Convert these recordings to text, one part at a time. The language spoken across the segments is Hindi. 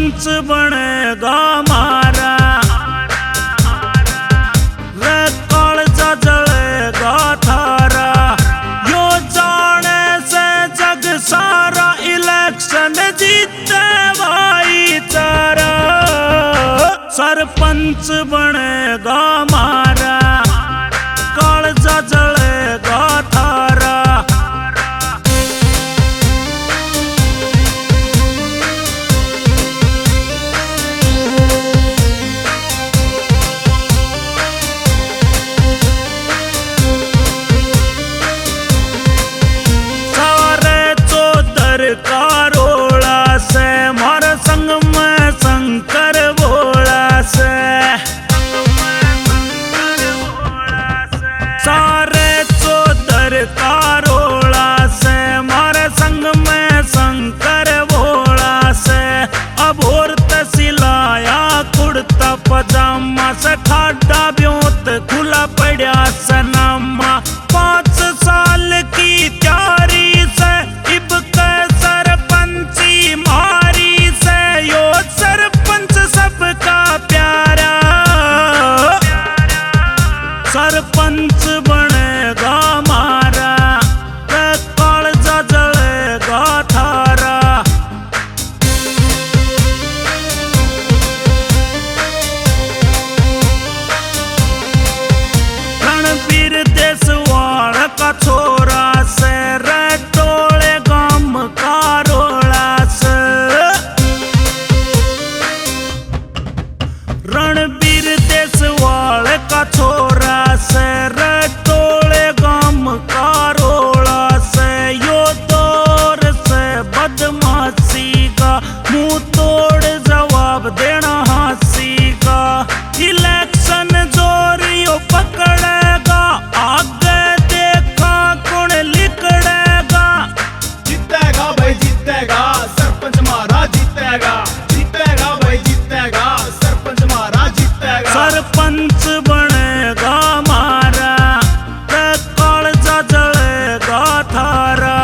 सरपंच बनेगा मारा, रे कालजा जलेगा थारा। यो जाने से जग सारा, इलेक्शन जीते भाईचारा। सरपंच बनेगा मारा, कालजा जलेगा थारा। कारोला से मारा संग में शंकर भोला से, सारे चौधर कारोला से मारे संग में शंकर भोला से। अब और तसिलाया कुर्ता पजामा से, ठाडा ब्योत खुला पड़ा सनामा। 5 साल की त्यारी से इब सरपंची मारी से, यो सरपंच सबका प्यारा। सरपंच बनेगा मारा, कालजा जलेगा थारा। रणबीर देसवाल का छोरा से, टोले गाम कारोला से। रणबीर देसवाल का छोरा से, टोले गाम कारोला से। यो दौर से बदमाशी का, मुंह तोड़ जवाब देना हासी का। इलेक्शन जोरियो पकड़ेगा, आगे देखा कौन लिखड़ेगा। जीतेगा भाई जीतेगा, सरपंच मारा जीतेगा। जीतेगा भाई जीतेगा, सरपंच मारा जीतेगा। सरपंच बनेगा मारा, कालजा जलेगा थारा।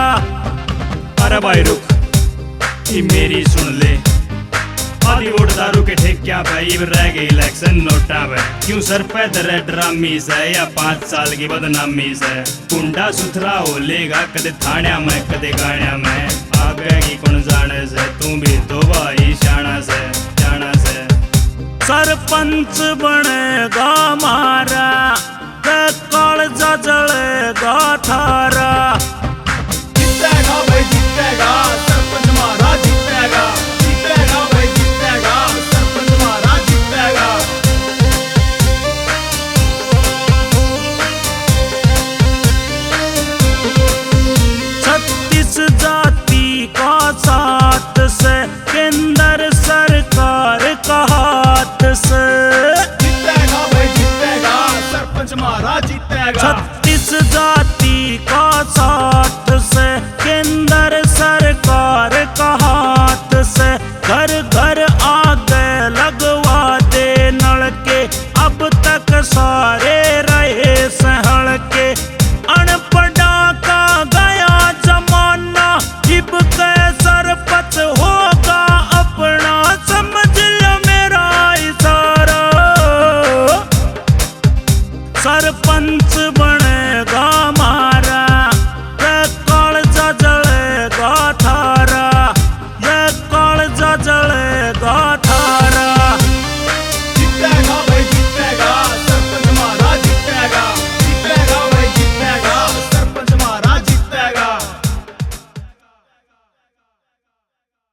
अरे भाई रुक, ये मेरी सुन ले। आधी वोट दारू के ठेक क्या भाई, रह गई इलेक्शन नोटा में। क्यों सर पे दरे ड्रामी से, या 5 साल की बदनामी से। कुंडा सुथरा हो लेगा कदे थाण्या में कदे गाण्या में। आगे की कौन जाने से, तू भी तो भाई शाना से जाना से। सरपंच बनेगा मारा, कालजा जलेगा थारा। जीतेगा भाई जीतेगा, सरपंच मारा जीतेगा। जीतेगा भाई जीतेगा, सरपंच मारा जीतेगा। 36 जाति का साथ से, केंद्र सरकार का हाथ से। जीतेगा भाई जीतेगा, सरपंच मारा जीतेगा। 36 जाति का साथ से, केंद्र सरकार का हाथ से। घर